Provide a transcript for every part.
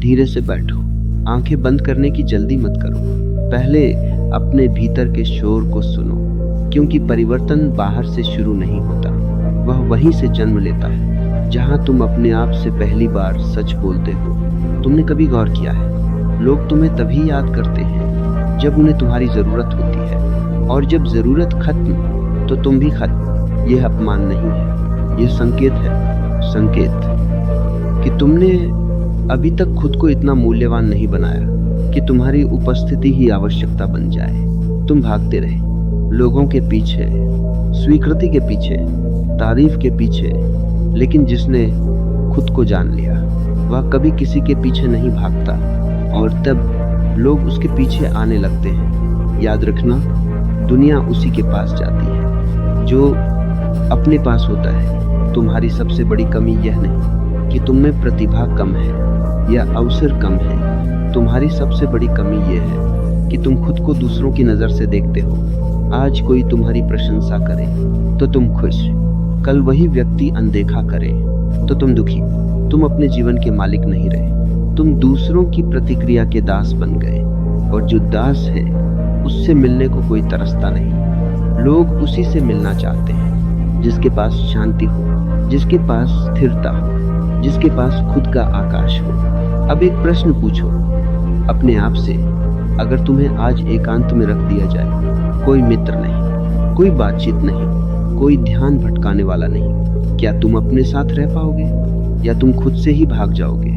धीरे से बैठो, आंखें बंद करने की जल्दी मत करो। पहले अपने भीतर के शोर को सुनो, क्योंकि परिवर्तन बाहर से शुरू नहीं होता, वह वहीं से जन्म लेता है जहां तुम अपने आप से पहली बार सच बोलते हो। तुमने कभी गौर किया है, लोग तुम्हें तभी याद करते हैं जब उन्हें तुम्हारी जरूरत होती है, और जब जरूरत खत्म तो तुम भी खत्म। यह अपमान नहीं है, यह संकेत है, संकेत कि तुमने अभी तक खुद को इतना मूल्यवान नहीं बनाया कि तुम्हारी उपस्थिति ही आवश्यकता बन जाए। तुम भागते रहे लोगों के पीछे, स्वीकृति के पीछे, तारीफ के पीछे, लेकिन जिसने खुद को जान लिया वह कभी किसी के पीछे नहीं भागता, और तब लोग उसके पीछे आने लगते हैं। याद रखना, दुनिया उसी के पास जाती है जो अपने पास होता है। तुम्हारी सबसे बड़ी कमी यह नहीं कि तुम में प्रतिभा कम है या अवसर कम है, तुम्हारी सबसे बड़ी कमी यह है कि तुम खुद को दूसरों की नज़र से देखते हो। आज कोई तुम्हारी प्रशंसा करे तो तुम खुश, कल वही व्यक्ति अनदेखा करे तो तुम दुखी। तुम अपने जीवन के मालिक नहीं रहे, तुम दूसरों की प्रतिक्रिया के दास बन गए, और जो दास है उससे मिलने को कोई तरसता नहीं। लोग उसी से मिलना चाहते हैं जिसके पास शांति हो, जिसके पास स्थिरता हो, जिसके पास खुद का आकाश हो। अब एक प्रश्न पूछो अपने आप से, अगर तुम्हें आज एकांत में रख दिया जाए, कोई मित्र नहीं, कोई बातचीत नहीं, कोई ध्यान भटकाने वाला नहीं, क्या तुम अपने साथ रह पाओगे या तुम खुद से ही भाग जाओगे?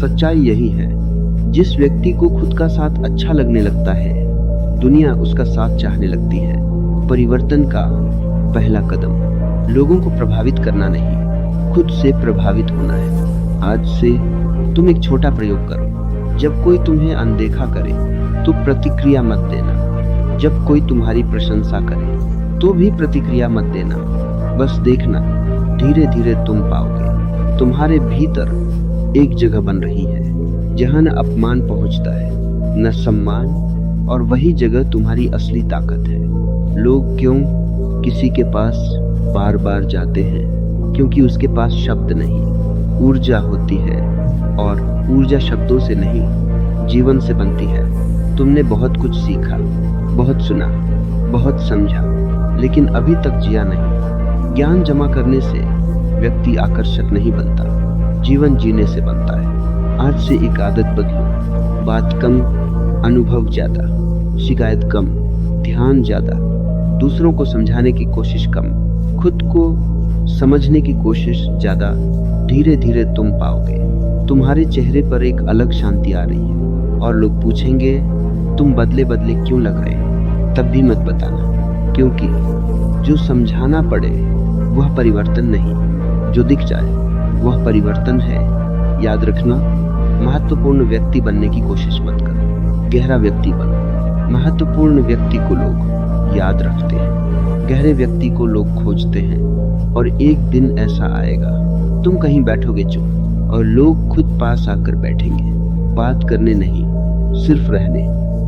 सच्चाई यही है, जिस व्यक्ति को खुद का साथ अच्छा लगने लगता है, दुनिया उसका साथ चाहने लगती है। परिवर्तन का पहला कदम लोगों को प्रभावित करना नहीं, खुद से प्रभावित होना है। आज से तुम एक छोटा प्रयोग करो। जब कोई तुम्हें अनदेखा करे तो प्रतिक्रिया मत देना, जब कोई तुम्हारी प्रशंसा करे तो भी प्रतिक्रिया मत देना। बस देखना, धीरे धीरे तुम पाओगे तुम्हारे भीतर एक जगह बन रही है जहां न अपमान पहुंचता है न सम्मान, और वही जगह तुम्हारी असली ताकत है। लोग क्यों किसी के पास बार बार जाते हैं? क्योंकि उसके पास शब्द नहीं, ऊर्जा होती है, और ऊर्जा शब्दों से नहीं, जीवन से बनती है। तुमने बहुत कुछ सीखा, बहुत सुना, बहुत समझा, लेकिन अभी तक जिया नहीं। ज्ञान जमा करने से व्यक्ति आकर्षक नहीं बनता, जीवन जीने से बनता है। आज से एक आदत बदलो, बात कम, अनुभव ज्यादा, शिकायत कम, ध्यान ज्यादा, दूसरों को समझाने की कोशिश कम, खुद को समझने की कोशिश ज्यादा। धीरे धीरे तुम पाओगे तुम्हारे चेहरे पर एक अलग शांति आ रही है, और लोग पूछेंगे तुम बदले बदले क्यों लग रहे? तब भी मत बताना, क्योंकि जो समझाना पड़े वह परिवर्तन नहीं, जो दिख जाए वह परिवर्तन है। याद रखना, महत्वपूर्ण व्यक्ति बनने की कोशिश मत करो, गहरा व्यक्ति बनो। महत्वपूर्ण व्यक्ति को लोग याद रखते हैं, गहरे व्यक्ति को लोग खोजते हैं, और एक दिन ऐसा आएगा तुम कहीं बैठोगे चुप, और लोग खुद पास आकर बैठेंगे, बात करने नहीं, सिर्फ रहने,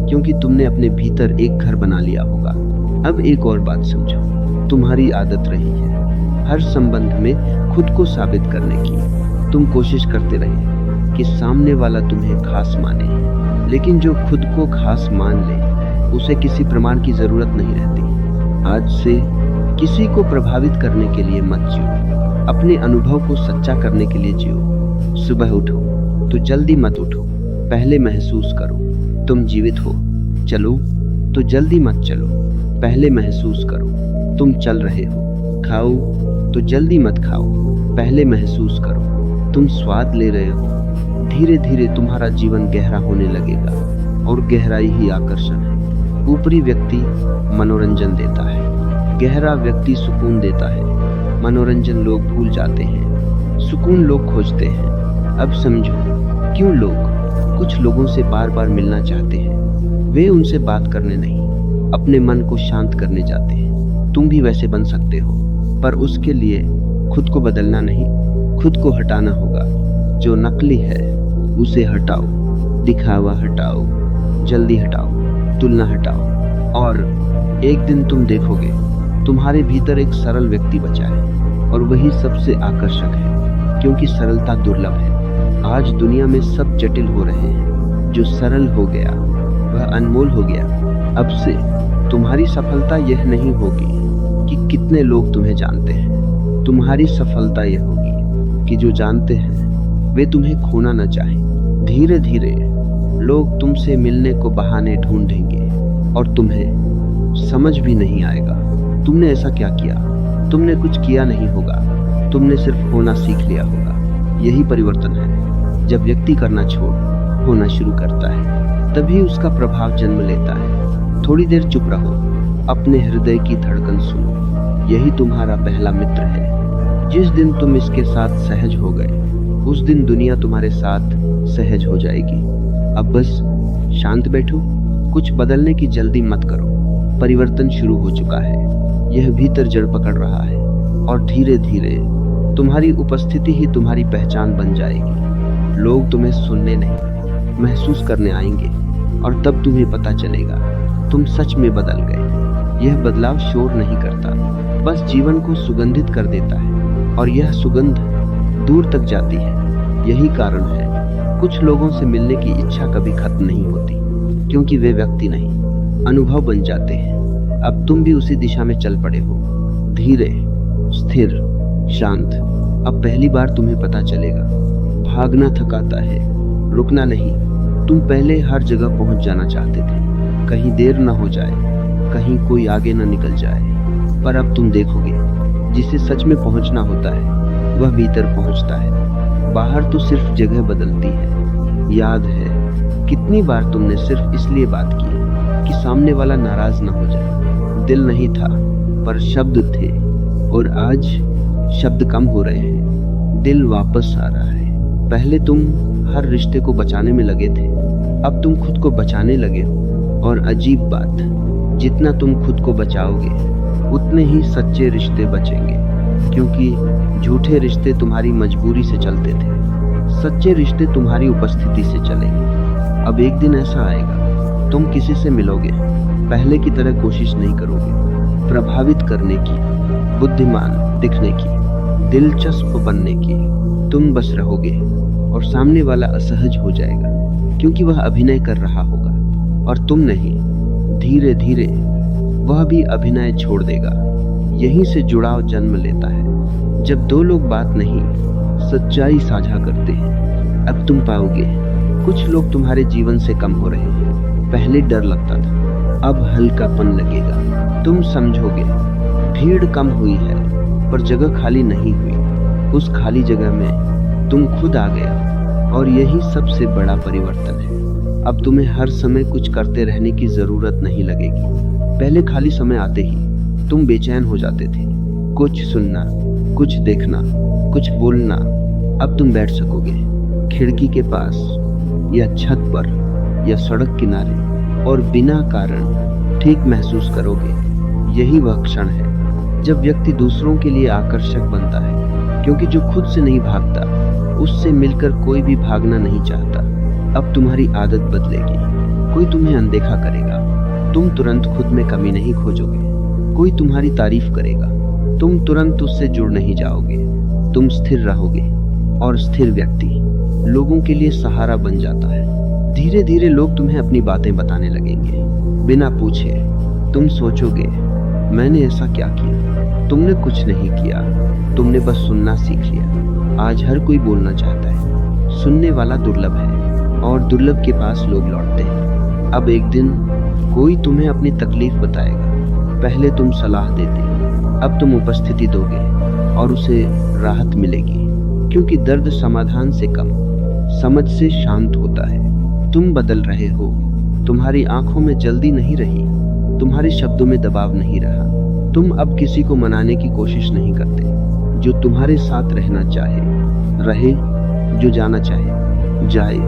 क्योंकि तुमने अपने भीतर एक घर बना लिया होगा। अब एक और बात समझो, तुम्हारी आदत रही है हर संबंध में खुद को साबित करने की। तुम कोशिश करते रहे कि सामने वाला तुम्हें खास माने, लेकिन जो खुद को खास मान ले उसे किसी प्रमाण की जरूरत नहीं रहती। आज से किसी को प्रभावित करने के लिए मत जियो, अपने अनुभव को सच्चा करने के लिए जियो। सुबह उठो तो जल्दी मत उठो, पहले महसूस करो तुम जीवित हो। चलो तो जल्दी मत चलो, पहले महसूस करो तुम चल रहे हो। खाओ तो जल्दी मत खाओ, पहले महसूस करो तुम स्वाद ले रहे हो। धीरे धीरे तुम्हारा जीवन गहरा होने लगेगा, और गहराई ही आकर्षण है। ऊपरी व्यक्ति मनोरंजन देता है, गहरा व्यक्ति सुकून देता है। मनोरंजन लोग भूल जाते हैं, सुकून लोग खोजते हैं। अब समझो क्यों लोग कुछ लोगों से बार बार मिलना चाहते हैं। वे उनसे बात करने नहीं, अपने मन को शांत करने जाते हैं। तुम भी वैसे बन सकते हो, पर उसके लिए खुद को बदलना नहीं, खुद को हटाना होगा। जो नकली है उसे हटाओ, दिखावा हटाओ, जल्दी हटाओ, तुलना हटाओ, और एक दिन तुम देखोगे तुम्हारे भीतर एक सरल व्यक्ति बचा है, और वही सबसे आकर्षक है, क्योंकि सरलता दुर्लभ है। आज दुनिया में सब जटिल हो रहे हैं। जो सरल हो गया वह अनमोल हो गया। अब से तुम्हारी सफलता यह नहीं होगी कि कितने लोग तुम्हें जानते हैं। तुम्हारी सफलता यह होगी कि जो जानते हैं वे तुम्हें खोना न चाहें। धीरे धीरे लोग तुमसे मिलने को बहाने ढूंढेंगे और तुम्हें समझ भी नहीं आएगा तुमने ऐसा क्या किया। तुमने कुछ किया नहीं होगा, तुमने सिर्फ होना सीख लिया होगा। यही परिवर्तन है। जब व्यक्ति करना छोड़ होना शुरू करता है तभी उसका प्रभाव जन्म लेता है। थोड़ी देर चुप रहो, अपने हृदय की धड़कन सुनो। यही तुम्हारा पहला मित्र है। जिस दिन तुम इसके साथ सहज हो गए उस दिन दुनिया तुम्हारे साथ सहज हो जाएगी। अब बस शांत बैठो, कुछ बदलने की जल्दी मत करो। परिवर्तन शुरू हो चुका है। यह भीतर जड़ पकड़ रहा है और धीरे धीरे तुम्हारी उपस्थिति ही तुम्हारी पहचान बन जाएगी। लोग तुम्हें सुनने नहीं, महसूस करने आएंगे और तब तुम्हें पता चलेगा तुम सच में बदल गए। यह बदलाव शोर नहीं करता, बस जीवन को सुगंधित कर देता है और यह सुगंध दूर तक जाती है। यही कारण है कुछ लोगों से मिलने की इच्छा कभी खत्म नहीं होती, क्योंकि वे व्यक्ति नहीं, अनुभव बन जाते हैं। अब तुम भी उसी दिशा में चल पड़े हो, धीरे, स्थिर, शांत। अब पहली बार तुम्हें पता चलेगा भागना थकाता है, रुकना नहीं। तुम पहले हर जगह पहुंच जाना चाहते थे, कहीं देर न हो जाए, कहीं कोई आगे न निकल जाए। पर अब तुम देखोगे जिसे सच में पहुंचना होता है वह भीतर पहुंचता है। बाहर तो सिर्फ जगह बदलती है। याद है कितनी बार तुमने सिर्फ इसलिए बात की कि सामने वाला नाराज न हो जाए। दिल नहीं था पर शब्द थे, और आज शब्द कम हो रहे हैं, दिल वापस आ रहा है। पहले तुम हर रिश्ते को बचाने में लगे थे, अब तुम खुद को बचाने लगे हो। और अजीब बात, जितना तुम खुद को बचाओगे उतने ही सच्चे रिश्ते बचेंगे, क्योंकि झूठे रिश्ते तुम्हारी मजबूरी से चलते थे, सच्चे रिश्ते तुम्हारी उपस्थिति से चलेंगे। अब एक दिन ऐसा आएगा तुम किसी से मिलोगे, पहले की तरह कोशिश नहीं करोगे प्रभावित करने की, बुद्धिमान दिखने की, दिलचस्प बनने की। तुम बस रहोगे और सामने वाला असहज हो जाएगा, क्योंकि वह अभिनय कर रहा होगा और तुम नहीं। धीरे धीरे वह भी अभिनय छोड़ देगा। यहीं से जुड़ाव जन्म लेता है, जब दो लोग बात नहीं सच्चाई साझा करते हैं। अब तुम पाओगे कुछ लोग तुम्हारे जीवन से कम हो रहे हैं। पहले डर लगता था, अब हल्कापन लगेगा। तुम समझोगे भीड़ कम हुई है पर जगह खाली नहीं हुई। उस खाली जगह में तुम खुद आ गया, और यही सबसे बड़ा परिवर्तन है। अब तुम्हें हर समय कुछ करते रहने की जरूरत नहीं लगेगी। पहले खाली समय आते ही तुम बेचैन हो जाते थे, कुछ सुनना, कुछ देखना, कुछ बोलना। अब तुम बैठ सकोगे खिड़की के पास या छत पर या सड़क किनारे और बिना कारण ठीक महसूस करोगे। यही वह क्षण है जब व्यक्ति दूसरों के लिए आकर्षक बनता है, क्योंकि जो खुद से नहीं भागता उससे मिलकर कोई भी भागना नहीं चाहता। अब तुम्हारी आदत बदलेगी। कोई तुम्हें अनदेखा करेगा, तुम तुरंत खुद में कमी नहीं खोजोगे। कोई तुम्हारी तारीफ करेगा, तुम तुरंत उससे जुड़ नहीं जाओगे। तुम स्थिर रहोगे, और स्थिर व्यक्ति लोगों के लिए सहारा बन जाता है। धीरे धीरे लोग तुम्हें अपनी बातें बताने लगेंगे, बिना पूछे। तुम सोचोगे मैंने ऐसा क्या किया। तुमने कुछ नहीं किया, तुमने बस सुनना सीख लिया। आज हर कोई बोलना चाहता है, सुनने वाला दुर्लभ है, और दुर्लभ के पास लोग लौटते हैं। अब एक दिन कोई तुम्हें अपनी तकलीफ बताएगा। पहले तुम सलाह देते, अब तुम उपस्थिति दोगे और उसे राहत मिलेगी, क्योंकि दर्द समाधान से कम समझ से शांत होता है। तुम बदल रहे हो, तुम्हारी आंखों में जल्दी नहीं रही, तुम्हारे शब्दों में दबाव नहीं रहा। तुम अब किसी को मनाने की कोशिश नहीं करते। जो तुम्हारे साथ रहना चाहे रहे, जो जाना चाहे जाए,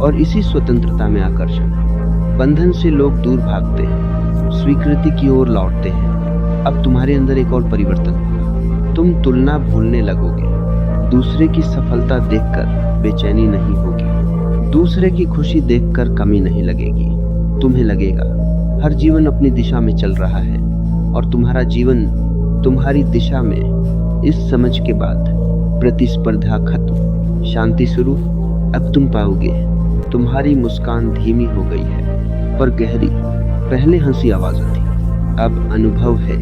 और इसी स्वतंत्रता में आकर्षण है। बंधन से लोग दूर भागते हैं, स्वीकृति की ओर लौटते हैं। अब तुम्हारे अंदर एक और परिवर्तन होगा। तुम तुलना भूलने लगोगे। दूसरे की सफलता देखकर बेचैनी नहीं होगी, दूसरे की खुशी देखकर कमी नहीं लगेगी। तुम्हें लगेगा हर जीवन अपनी दिशा में चल रहा है, और तुम्हारा जीवन तुम्हारी दिशा में। इस समझ के बाद प्रतिस्पर्धा खत्म, शांति शुरू, अब तुम पाओगे तुम्हारी मुस्कान धीमी हो गई है पर गहरी। पहले हंसी आवाज थी, अब अनुभव है।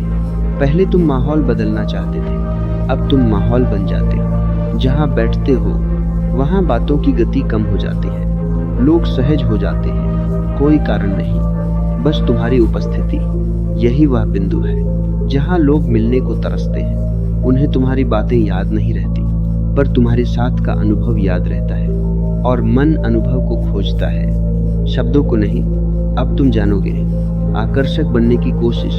पहले तुम माहौल बदलना चाहते थे, अब तुम माहौल बन जाते हो। जहाँ बैठते हो वहाँ बातों की गति कम हो जाती है, लोग सहज हो जाते हैं, कोई कारण नहीं, बस तुम्हारी उपस्थिति। यही वह बिंदु है जहाँ लोग मिलने को तरसते हैं। उन्हें तुम्हारी बातें याद नहीं रहती, पर तुम्हारे साथ का अनुभव याद रहता है, और मन अनुभव को खोजता है, शब्दों को नहीं। अब तुम जानोगे, आकर्षक बनने की कोशिश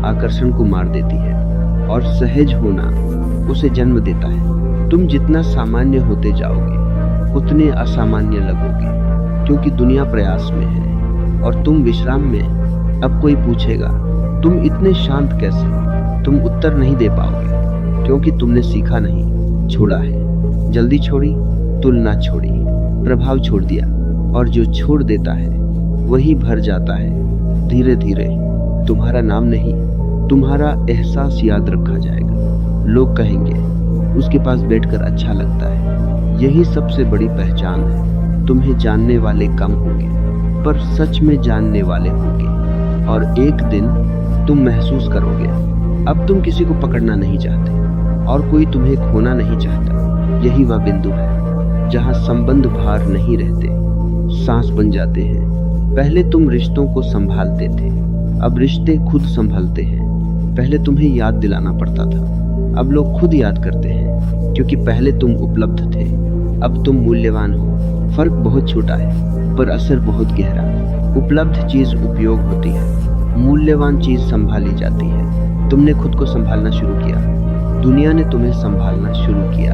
आकर्षण को मार देती है, और सहज होना उसे जन्म देता है। तुम जितना सामान्य होते जाओगे उतने असामान्य लगोगे, क्योंकि दुनिया प्रयास में है और तुम विश्राम में। अब कोई पूछेगा तुम इतने शांत कैसे? तुम उत्तर नहीं दे पाओगे, क्योंकि तुमने सीखा नहीं, छोड़ा है। जल्दी छोड़ी, तुलना छोड़ी, प्रभाव छोड़ दिया, और जो छोड़ देता है वही भर जाता है। धीरे धीरे तुम्हारा नाम नहीं, तुम्हारा एहसास याद रखा जाएगा। लोग कहेंगे उसके पास बैठकर अच्छा लगता है। यही सबसे बड़ी पहचान है। तुम्हें जानने वाले कम होंगे, पर सच में जानने वाले होंगे, और एक दिन तुम महसूस करोगे अब तुम किसी को पकड़ना नहीं चाहते और कोई तुम्हें खोना नहीं चाहता। यही वह बिंदु है जहाँ संबंध भार नहीं रहते, सांस बन जाते हैं। पहले तुम रिश्तों को संभालते थे, अब रिश्ते खुद संभालते हैं। पहले तुम्हें याद दिलाना पड़ता था, अब लोग खुद याद करते हैं, क्योंकि पहले तुम उपलब्ध थे, अब तुम मूल्यवान हो। फर्क बहुत छोटा है, पर असर बहुत गहरा। उपलब्ध चीज उपयोग होती है, मूल्यवान चीज संभाली जाती है। तुमने खुद को संभालना शुरू किया, दुनिया ने तुम्हें संभालना शुरू किया।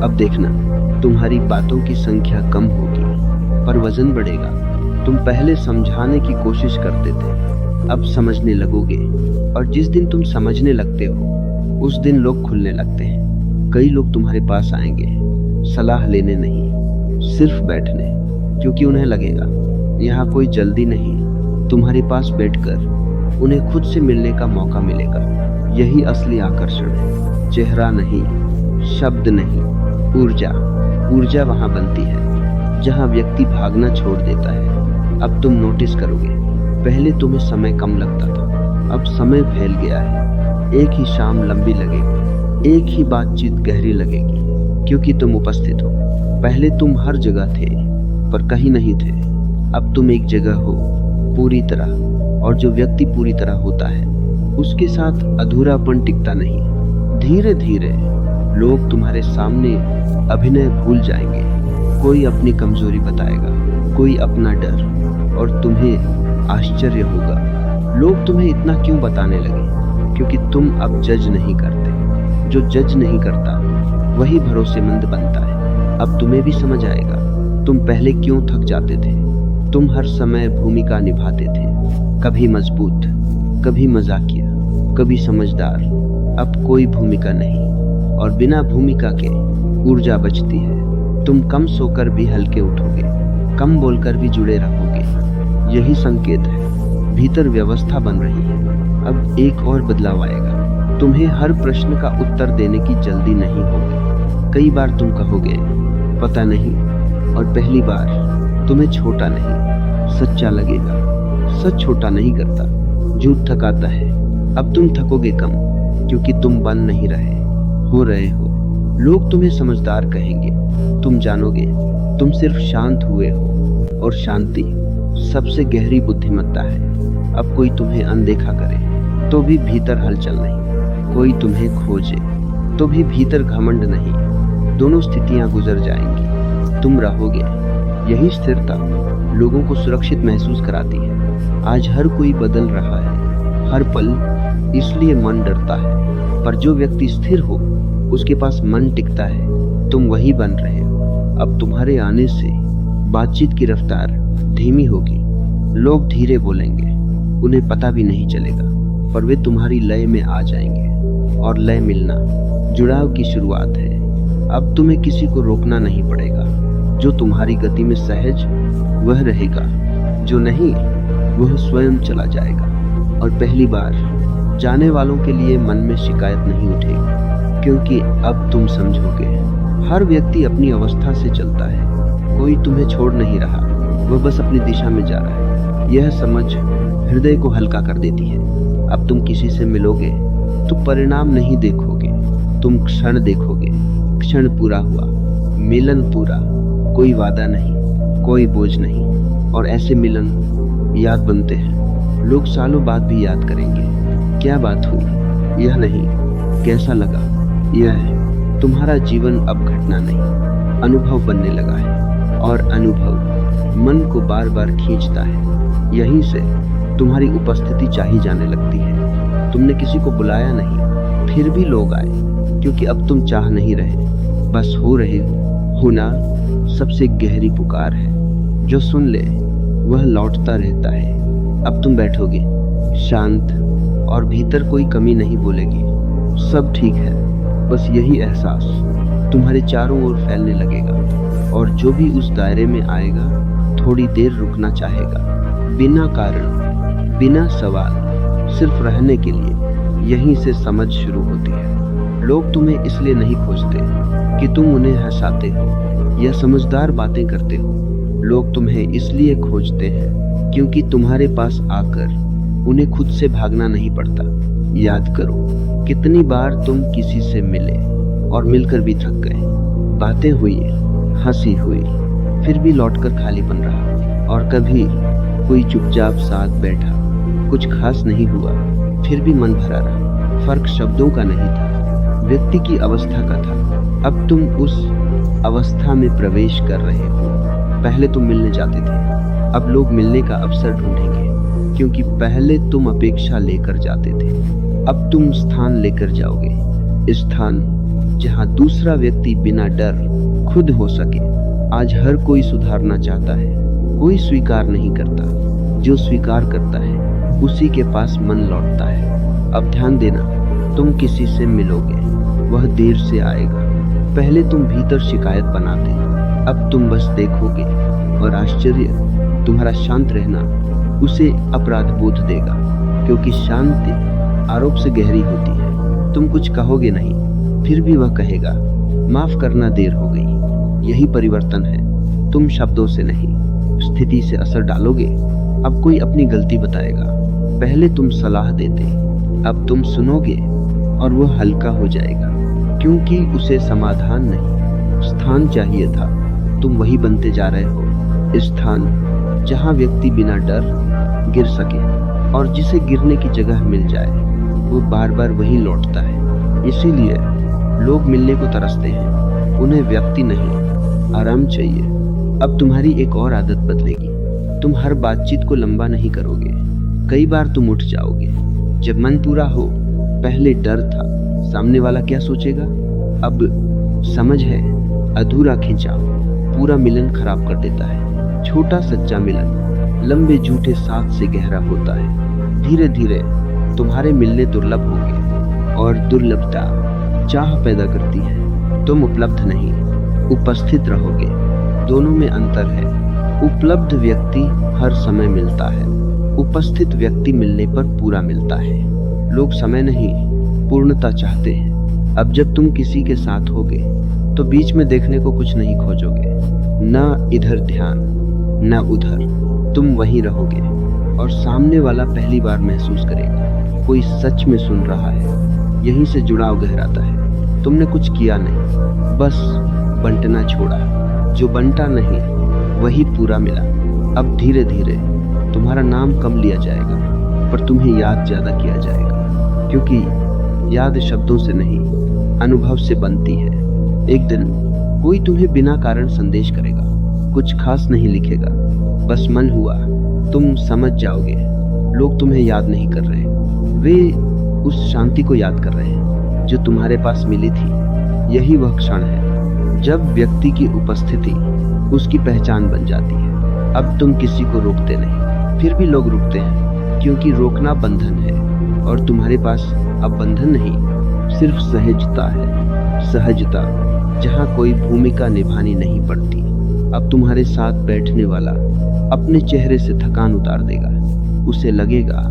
अब देखना, तुम्हारी बातों की संख्या कम होगी, पर वजन बढ़ेगा। तुम पहले समझाने की कोशिश करते थे, अब समझने लगोगे, और जिस दिन तुम समझने लगते हो उस दिन लोग खुलने लगते हैं। कई लोग तुम्हारे पास आएंगे, सलाह लेने नहीं, सिर्फ बैठने, क्योंकि उन्हें लगेगा यहाँ कोई जल्दी नहीं। तुम्हारे पास बैठकर उन्हें खुद से मिलने का मौका मिलेगा। यही असली आकर्षण है, चेहरा नहीं, शब्द नहीं, ऊर्जा। ऊर्जा वहाँ बनती है जहाँ व्यक्ति भागना छोड़ देता है। अब तुम नोटिस करोगे, पहले तुम्हें समय कम लगता था, अब समय फैल गया है। एक ही शाम लंबी लगेगी, एक ही बातचीत गहरी लगेगी, क्योंकि तुम उपस्थित हो। पहले तुम हर जगह थे, पर कहीं नहीं थे। अब तुम एक जगह हो, पूरी तरह, और जो व्यक्ति पूरी तरह होता है उसके साथ अधूरापन टिकता नहीं। धीरे धीरे लोग तुम्हारे सामने अभिनय भूल जाएंगे। कोई अपनी कमजोरी बताएगा, कोई अपना डर, और तुम्हें आश्चर्य होगा लोग तुम्हें इतना क्यों बताने लगे, क्योंकि तुम अब जज नहीं करते। जो जज नहीं करता वही भरोसेमंद बनता है। अब तुम्हें भी समझ आएगा तुम पहले क्यों थक जाते थे। तुम हर समय भूमिका निभाते थे, कभी मजबूत, कभी मजाकिया, कभी समझदार। अब कोई भूमिका नहीं, और बिना भूमिका के ऊर्जा बचती है। तुम कम सोकर भी हल्के उठोगे, कम बोलकर भी जुड़े रहोगे। यही संकेत है, भीतर व्यवस्था बन रही है। अब एक और बदलाव आएगा, तुम्हें हर प्रश्न का उत्तर देने की जल्दी नहीं होगी। कई बार तुम कहोगे पता नहीं, और पहली बार तुम्हें छोटा नहीं, सच्चा लगेगा। सच छोटा नहीं करता, झूठ थकाता है। अब तुम थकोगे कम, क्योंकि तुम बन नहीं रहे, हो रहे हो। लोग तुम्हें समझदार कहेंगे, तुम जानोगे तुम सिर्फ शांत हुए हो, और शांति सबसे गहरी बुद्धिमत्ता है। अब कोई तुम्हें अनदेखा करे तो भी भीतर हलचल नहीं, कोई तुम्हें खोजे तो भी भीतर घमंड नहीं। दोनों स्थितियां गुजर जाएंगी, तुम रहोगे। यही स्थिरता लोगों को सुरक्षित महसूस कराती है। आज हर कोई बदल रहा है, हर पल, इसलिए मन डरता है। पर जो व्यक्ति स्थिर हो उसके पास मन टिकता है। तुम वही बन रहे हो। अब तुम्हारे आने से बातचीत की रफ्तार धीमी होगी। लोग धीरे बोलेंगे, उन्हें पता भी नहीं चलेगा, पर वे तुम्हारी लय में आ जाएंगे। और लय मिलना जुड़ाव की शुरुआत है। अब तुम्हें किसी को रोकना नहीं पड़ेगा। जो तुम्हारी गति में सहज वह रहेगा, जो नहीं वह स्वयं चला जाएगा। और पहली बार जाने वालों के लिए मन में शिकायत नहीं उठेगी, क्योंकि अब तुम समझोगे हर व्यक्ति अपनी अवस्था से चलता है। कोई तुम्हें छोड़ नहीं रहा, वह बस अपनी दिशा में जा रहा है। यह समझ हृदय को हल्का कर देती है। अब तुम किसी से मिलोगे तो परिणाम नहीं देखोगे, तुम क्षण देखोगे। क्षण पूरा हुआ, मिलन पूरा, कोई वादा नहीं, कोई बोझ नहीं। और ऐसे मिलन याद बनते हैं। लोग सालों बाद भी याद करेंगे, क्या बात हुई, यह नहीं, कैसा लगा। यह है तुम्हारा जीवन अब घटना नहीं, अनुभव बनने लगा है। और अनुभव मन को बार बार खींचता है। यहीं से तुम्हारी उपस्थिति चाही जाने लगती है। तुमने किसी को बुलाया नहीं, फिर भी लोग आए, क्योंकि अब तुम चाह नहीं रहे, बस हो रहे हो। होना सबसे गहरी पुकार है। जो सुन ले वह लौटता रहता है। अब तुम बैठोगे शांत, और भीतर कोई कमी नहीं बोलेगी। सब ठीक है। बस यही एहसास तुम्हारे चारों ओर फैलने लगेगा। और जो भी उस दायरे में आएगा थोड़ी देर रुकना चाहेगा, बिना कारण, बिना सवाल, सिर्फ रहने के लिए। यहीं से समझ शुरू होती है। लोग तुम्हें इसलिए नहीं खोजते कि तुम उन्हें हंसाते हो या समझदार बातें करते हो। लोग तुम्हें इसलिए खोजते हैं क्योंकि तुम्हारे पास आकर उन्हें खुद से भागना नहीं पड़ता। याद करो, कितनी बार तुम किसी से मिले और मिलकर भी थक गए। बातें हुई, हंसी हुई, फिर भी लौटकर खालीपन रहा। और कभी कोई चुपचाप साथ बैठा, कुछ खास नहीं हुआ, फिर भी मन भरा रहा। फर्क शब्दों का नहीं था, व्यक्ति की अवस्था का था। अब तुम उस अवस्था में प्रवेश कर रहे हो। पहले तुम मिलने जाते थे, अब लोग मिलने का अवसर ढूंढेंगे, क्योंकि पहले तुम अपेक्षा लेकर जाते थे, अब तुम स्थान लेकर जाओगे। स्थान जहां दूसरा व्यक्ति बिना डर खुद हो सके। आज हर कोई सुधारना चाहता है, कोई स्वीकार नहीं करता। जो स्वीकार करता है उसी के पास मन लौटता है। अब ध्यान देना, तुम किसी से मिलोगे, वह देर से आएगा। पहले तुम भीतर शिकायत बनाते, अब तुम बस देखोगे, और आश्चर्य, तुम्हारा शांत रहना उसे अपराध बोध देगा, क्योंकि शांति आरोप से गहरी होती है। तुम कुछ कहोगे नहीं, फिर भी वह कहेगा, माफ करना, देर हो गई। यही परिवर्तन है, तुम शब्दों से नहीं, स्थिति से असर डालोगे। अब कोई अपनी गलती बताएगा, पहले तुम सलाह देते, अब तुम सुनोगे, और वह हल्का हो जाएगा, क्योंकि उसे समाधान नहीं, स्थान चाहिए था। तुम वही बनते जा रहे हो, स्थान जहां व्यक्ति बिना डर गिर सके, और जिसे गिरने की जगह मिल जाए, वो बार बार वही लौटता है। इसीलिए लोग मिलने को तरसते हैं, उन्हें व्यक्ति नहीं, आराम चाहिए। अब तुम्हारी एक और आदत बदलेगी, तुम हर बातचीत को लंबा नहीं करोगे। कई बार तुम उठ जाओगे जब मन पूरा हो। पहले डर था, सामने वाला क्या सोचेगा, अब समझ है, अधूरा खिंचाव पूरा मिलन खराब कर देता है। छोटा सच्चा मिलन लंबे झूठे साथ से गहरा होता है। धीरे धीरे तुम्हारे मिलने दुर्लभ होंगे, और दुर्लभता चाह पैदा करती है। तुम उपलब्ध नहीं, उपस्थित रहोगे, दोनों में अंतर है। उपलब्ध व्यक्ति हर समय मिलता है, उपस्थित व्यक्ति मिलने पर पूरा मिलता है। लोग समय नहीं, पूर्णता चाहते हैं। अब जब तुम किसी के साथ होगे तो बीच में देखने को कुछ नहीं खोजोगे, न इधर ध्यान न उधर, तुम वहीं रहोगे। और सामने वाला पहली बार महसूस करेगा कोई सच में सुन रहा है। यहीं से जुड़ाव गहराता है। तुमने कुछ किया नहीं, बस बंटना छोड़ा। जो बंटा नहीं वही पूरा मिला। अब धीरे धीरे तुम्हारा नाम कम लिया जाएगा, पर तुम्हें याद ज्यादा किया जाएगा, क्योंकि याद शब्दों से नहीं, अनुभव से बनती है। एक दिन कोई तुम्हें बिना कारण संदेश करेगा, कुछ खास नहीं लिखेगा, बस मन हुआ, तुम समझ जाओगे। लोग तुम्हें याद नहीं कर रहे, वे उस शांति को याद कर रहे हैं जो तुम्हारे पास मिली थी। यही वह क्षण है जब व्यक्ति की उपस्थिति उसकी पहचान बन जाती है। अब तुम किसी को रोकते नहीं, फिर भी लोग रुकते हैं, क्योंकि रोकना बंधन है, और तुम्हारे पास अब बंधन नहीं, सिर्फ सहजता है। सहजता जहाँ कोई भूमिका निभानी नहीं पड़ती। अब तुम्हारे साथ बैठने वाला अपने चेहरे से थकान उतार देगा। उसे लगेगा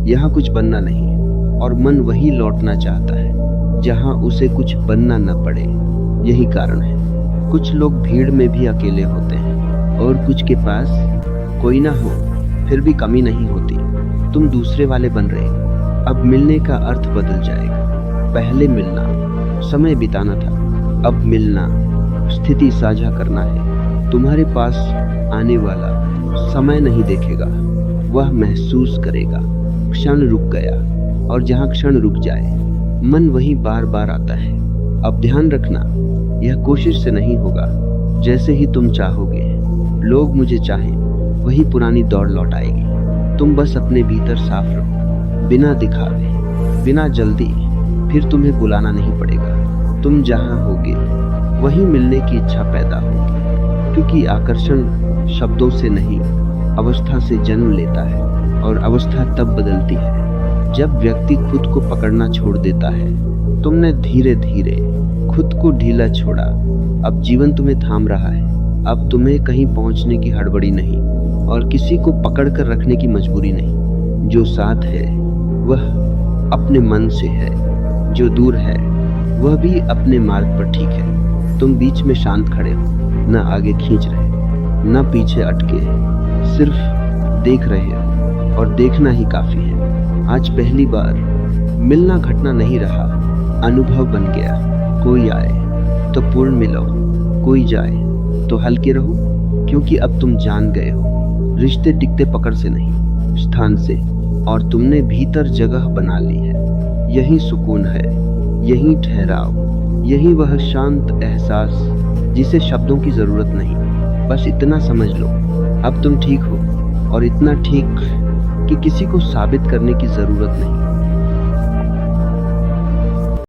यहाँ कुछ बनना नहीं, और मन वही लौटना चाहता है जहाँ उसे कुछ बनना न पड़े। यही कारण है कुछ लोग भीड़ में भी अकेले होते हैं, और कुछ के पास कोई ना हो फिर भी कमी नहीं होती। तुम दूसरे वाले बन रहे हो। अब मिलने का अर्थ बदल जाएगा। पहले मिलना समय बिताना था, अब मिलना स्थिति साझा करना है। तुम्हारे पास आने वाला समय नहीं देखेगा, वह महसूस करेगा। क्षण रुक गया, और जहाँ क्षण रुक जाए मन वहीं बार बार आता है। अब ध्यान रखना, यह कोशिश से नहीं होगा, जैसे ही तुम चाहोगे। लोग मुझे चाहें वही पुरानी दौड़ लौट आएगी। तुम बस अपने भीतर साफ रहो, बिना दिखावे, बिना जल्दी। फिर तुम्हें बुलाना नहीं पड़ेगा। तुम जहाँ होगे वहीं मिलने की इच्छा पैदा होगी, क्योंकि आकर्षण शब्दों से नहीं अवस्था से जन्म लेता है, और अवस्था तब बदलती है जब व्यक्ति खुद को पकड़ना छोड़ देता है। तुमने धीरे धीरे खुद को ढीला छोड़ा। अब जीवन तुम्हें थाम रहा है। अब तुम्हें कहीं पहुंचने की हड़बड़ी नहीं, और किसी को पकड़ कर रखने की मजबूरी नहीं। जो साथ है वह अपने मन से है, जो दूर है वह भी अपने मार्ग पर ठीक है। तुम बीच में शांत खड़े हो, न आगे खींच रहे, न पीछे अटके, सिर्फ देख रहे हो, और देखना ही काफी है। आज पहली बार मिलना घटना नहीं रहा, अनुभव बन गया। कोई आए तो पूर्ण मिलो, कोई जाए तो हल्के रहो, क्योंकि अब तुम जान गए हो रिश्ते टिकते पकड़ से नहीं, स्थान से। और तुमने भीतर जगह बना ली है। यही सुकून है, यही ठहराव, यही वह शांत एहसास जिसे शब्दों की जरूरत नहीं। बस इतना समझ लो, अब तुम ठीक हो, और इतना ठीक कि किसी को साबित करने की जरूरत नहीं।